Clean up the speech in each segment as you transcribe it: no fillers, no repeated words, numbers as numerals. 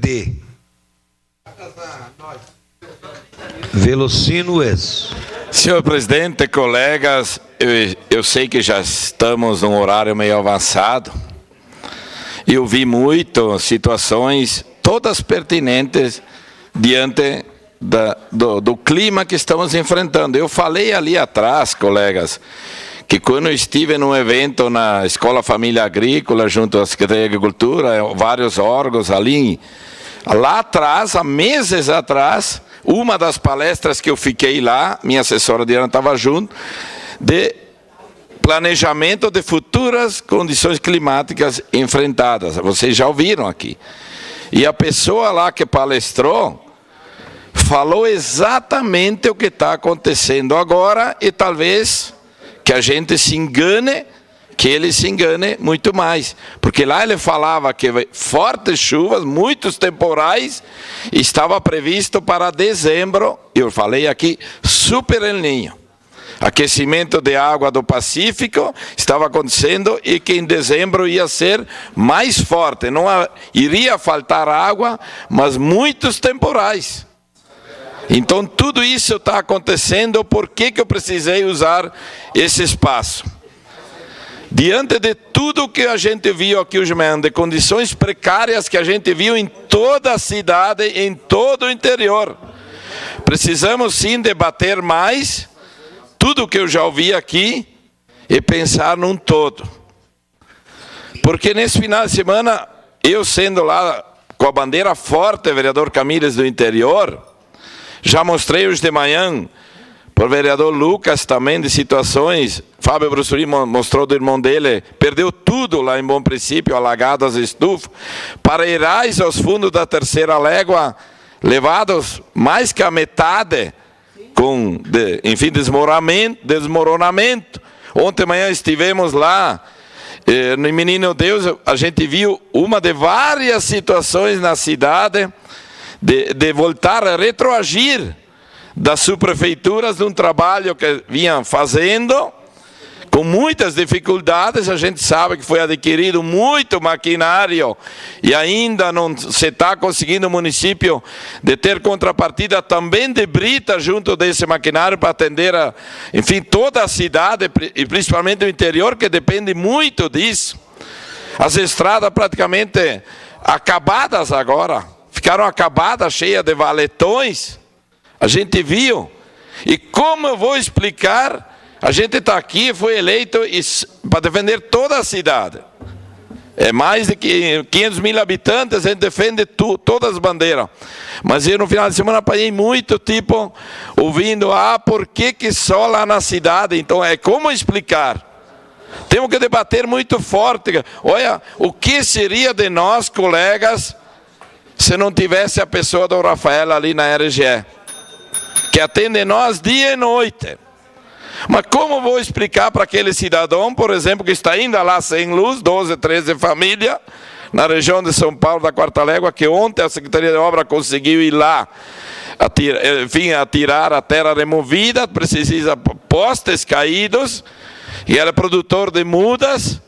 PSD. Velocino es. Senhor presidente, colegas, eu sei que já estamos num horário meio avançado. Eu vi muito situações, todas pertinentes, diante do clima que estamos enfrentando. Eu falei ali atrás, colegas, que quando eu estive num evento na Escola Família Agrícola, junto à Secretaria de Agricultura, vários órgãos ali, lá atrás, há meses atrás, uma das palestras que eu fiquei lá, minha assessora Diana estava junto, de planejamento de futuras condições climáticas enfrentadas. Vocês já ouviram aqui. E a pessoa lá que palestrou falou exatamente o que está acontecendo agora e talvez que a gente se engane, que ele se engane muito mais. Porque lá ele falava que fortes chuvas, muitos temporais, estava previsto para dezembro, eu falei aqui, super El Niño. Aquecimento de água do Pacífico estava acontecendo e que em dezembro ia ser mais forte. Não iria faltar água, mas muitos temporais. Então tudo isso está acontecendo, por que eu precisei usar esse espaço? Diante de tudo que a gente viu aqui hoje, de condições precárias que a gente viu em toda a cidade, em todo o interior, precisamos sim debater mais tudo que eu já ouvi aqui e pensar num todo. Porque nesse final de semana, eu sendo lá com a bandeira forte, vereador Camires do interior, já mostrei hoje de manhã para o vereador Lucas também de situações, Fábio Brussuri mostrou do irmão dele, perdeu tudo lá em Bom Princípio, alagado as estufas, para Irais aos fundos da terceira légua, levados mais que a metade, com, enfim, desmoronamento. Ontem de manhã estivemos lá, no Menino Deus, a gente viu uma de várias situações na cidade, de voltar a retroagir das subprefeituras de um trabalho que vinham fazendo, com muitas dificuldades. A gente sabe que foi adquirido muito maquinário e ainda não se está conseguindo o município de ter contrapartida também de brita junto desse maquinário para atender, enfim, toda a cidade e principalmente o interior, que depende muito disso. As estradas praticamente acabadas agora, ficaram acabadas, cheias de valetões. A gente viu. E como eu vou explicar? A gente está aqui, foi eleito para defender toda a cidade. É mais de 500 mil habitantes, a gente defende todas as bandeiras. Mas eu no final de semana apanhei muito, tipo, ouvindo, por que só lá na cidade? Então, como explicar? Temos que debater muito forte. Olha, o que seria de nós, colegas, se não tivesse a pessoa do Rafael ali na RGE, que atende nós dia e noite. Mas como vou explicar para aquele cidadão, por exemplo, que está ainda lá sem luz, 12, 13 famílias, na região de São Paulo, da Quarta Légua, que ontem a Secretaria de Obra conseguiu ir lá, atirar a terra removida, precisa postes caídos, e era produtor de mudas,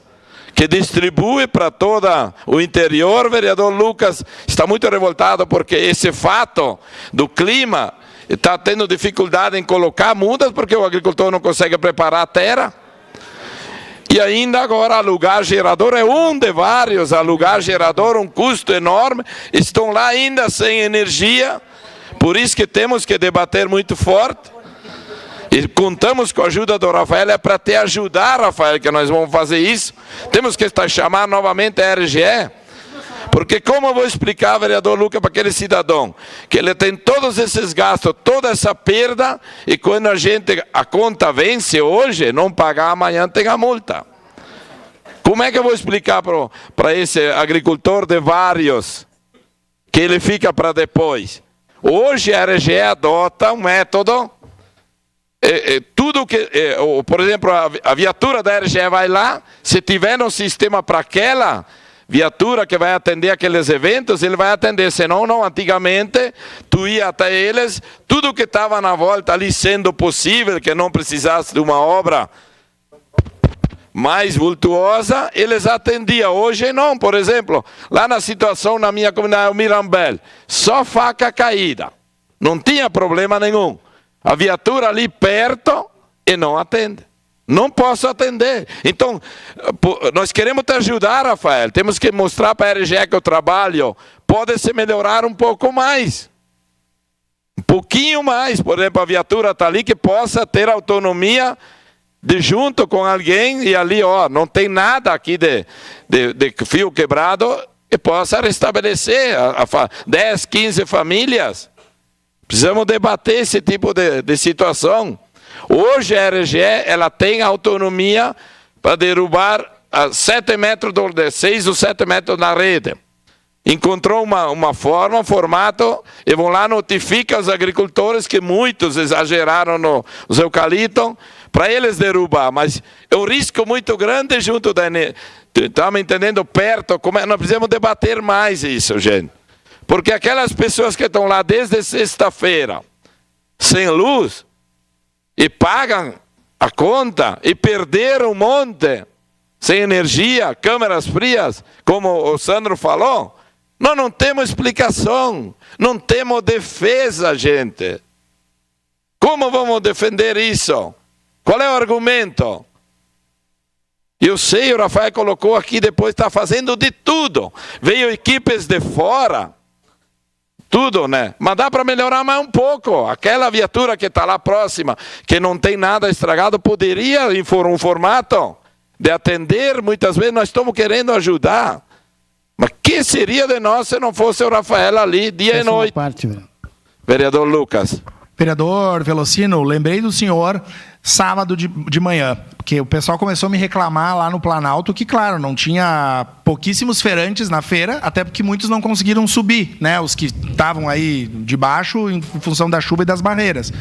que distribui para todo o interior. O vereador Lucas está muito revoltado porque esse fato do clima está tendo dificuldade em colocar mudas, porque o agricultor não consegue preparar a terra. E ainda agora alugar gerador é um de vários, alugar gerador, um custo enorme, estão lá ainda sem energia, por isso que temos que debater muito forte. E contamos com a ajuda do Rafael, para te ajudar, Rafael, que nós vamos fazer isso. Temos que chamar novamente a RGE, porque como eu vou explicar, vereador Lucas, para aquele cidadão, que ele tem todos esses gastos, toda essa perda, e quando a conta vence hoje, não pagar amanhã tem a multa. Como é que eu vou explicar para esse agricultor de vários, que ele fica para depois? Hoje a RGE adota um método, tudo que, por exemplo, a viatura da RGE vai lá, se tiver um sistema para aquela viatura que vai atender aqueles eventos, ele vai atender, senão não. Antigamente, tu ia até eles, tudo que estava na volta ali sendo possível, que não precisasse de uma obra mais vultuosa, eles atendiam. Hoje não, por exemplo, lá na situação na minha comunidade, o Mirambel, só faca caída. Não tinha problema nenhum. A viatura ali perto e não atende. Não posso atender. Então, nós queremos te ajudar, Rafael. Temos que mostrar para a RGE que o trabalho pode se melhorar um pouco mais. Um pouquinho mais. Por exemplo, a viatura está ali que possa ter autonomia de junto com alguém e ali, ó, não tem nada aqui de fio quebrado e possa restabelecer 10, 15 famílias. Precisamos debater esse tipo de situação. Hoje a RGE ela tem autonomia para derrubar a 7 metros, 6 ou 7 metros na rede. Encontrou uma forma, um formato, e vão lá, notifica os agricultores que muitos exageraram nos eucaliptos, para eles derrubar. Mas é um risco muito grande junto da... Estamos entendendo perto, nós precisamos debater mais isso, gente. Porque aquelas pessoas que estão lá desde sexta-feira, sem luz, e pagam a conta, e perderam um monte, sem energia, câmeras frias, como o Sandro falou, nós não temos explicação, não temos defesa, gente. Como vamos defender isso? Qual é o argumento? Eu sei, o Rafael colocou aqui, depois está fazendo de tudo. Veio equipes de fora, tudo, né? Mas dá para melhorar mais um pouco. Aquela viatura que está lá próxima, que não tem nada estragado, poderia, em um formato de atender. Muitas vezes nós estamos querendo ajudar. Mas que seria de nós se não fosse o Rafael ali, dia e noite? Vereador Lucas. Vereador Velocino, lembrei do senhor sábado de manhã, porque o pessoal começou a me reclamar lá no Planalto que, claro, não tinha pouquíssimos feirantes na feira, até porque muitos não conseguiram subir, né? Os que estavam aí de baixo em função da chuva e das barreiras.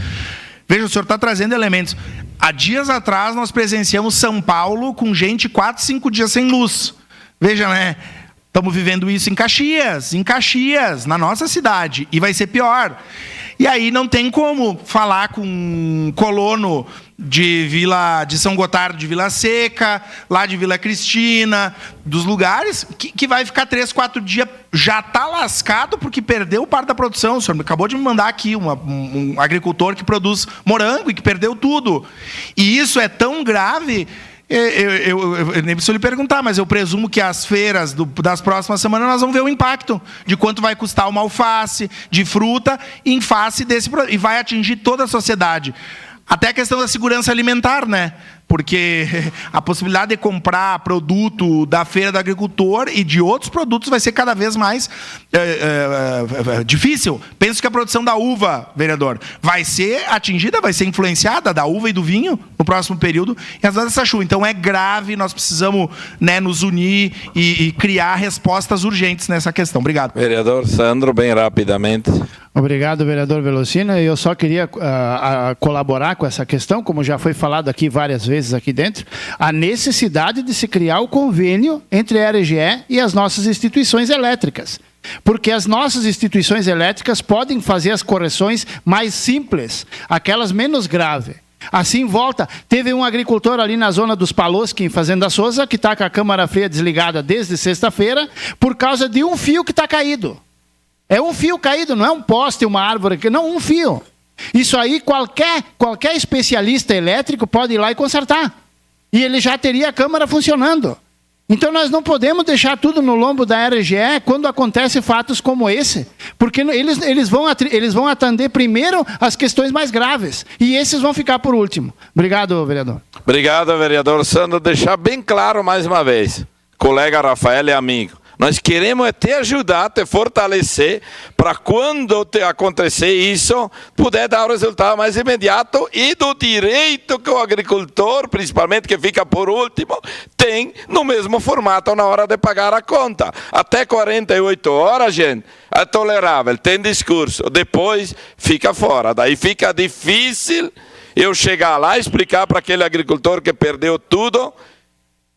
Veja, o senhor está trazendo elementos. Há dias atrás nós presenciamos São Paulo com gente 4, 5 dias sem luz. Veja, né? Estamos vivendo isso em Caxias, na nossa cidade, e vai ser pior. E aí não tem como falar com um colono de São Gotardo de Vila Seca, lá de Vila Cristina, dos lugares, que vai ficar 3, 4 dias, já está lascado porque perdeu parte da produção. O senhor acabou de me mandar aqui um agricultor que produz morango e que perdeu tudo. E isso é tão grave... Eu nem preciso lhe perguntar, mas eu presumo que as feiras das próximas semanas nós vamos ver o impacto de quanto vai custar uma alface de fruta em face desse produto, e vai atingir toda a sociedade. Até a questão da segurança alimentar, né? Porque a possibilidade de comprar produto da feira do agricultor e de outros produtos vai ser cada vez mais difícil. Penso que a produção da uva, vereador, vai ser atingida, vai ser influenciada, da uva e do vinho, no próximo período, em razão dessa chuva. Então é grave, nós precisamos, né, nos unir e criar respostas urgentes nessa questão. Obrigado. Vereador Sandro, bem rapidamente. Obrigado, vereador Velocino. Eu só queria colaborar com essa questão, como já foi falado aqui várias vezes aqui dentro, a necessidade de se criar o convênio entre a RGE e as nossas instituições elétricas. Porque as nossas instituições elétricas podem fazer as correções mais simples, aquelas menos graves. Assim volta, teve um agricultor ali na zona dos Paloski, em Fazenda Souza, que está com a câmara fria desligada desde sexta-feira, por causa de um fio que está caído. É um fio caído, não é um poste, uma árvore, não, um fio. Isso aí qualquer especialista elétrico pode ir lá e consertar. E ele já teria a câmara funcionando. Então nós não podemos deixar tudo no lombo da RGE quando acontecem fatos como esse. Porque eles vão atender primeiro as questões mais graves. E esses vão ficar por último. Obrigado, vereador. Obrigado, vereador Sandro. Deixar bem claro mais uma vez. Colega Rafael é amigo. Nós queremos te ajudar, te fortalecer, para quando acontecer isso, puder dar o resultado mais imediato e do direito que o agricultor, principalmente que fica por último, tem no mesmo formato na hora de pagar a conta. Até 48 horas, gente, é tolerável, tem discurso. Depois fica fora. Daí fica difícil eu chegar lá e explicar para aquele agricultor que perdeu tudo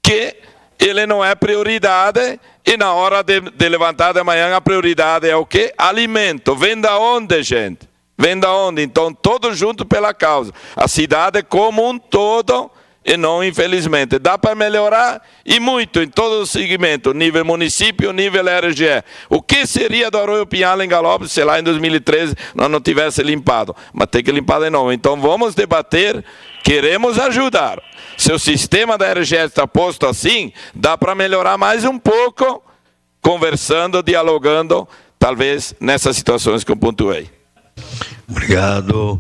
que ele não é prioridade, e na hora de levantar de manhã a prioridade é o quê? Alimento. Vem da onde, gente? Vem da onde? Então, todos juntos pela causa. A cidade como um todo e não infelizmente. Dá para melhorar e muito em todos os segmentos, nível município, nível RGE. O que seria do Arroio Pinhal em Galópolis se lá em 2013 nós não tivesse limpado? Mas tem que limpar de novo. Então vamos debater, queremos ajudar. Se o sistema da RGE está posto assim, dá para melhorar mais um pouco, conversando, dialogando, talvez nessas situações que eu pontuei. Obrigado.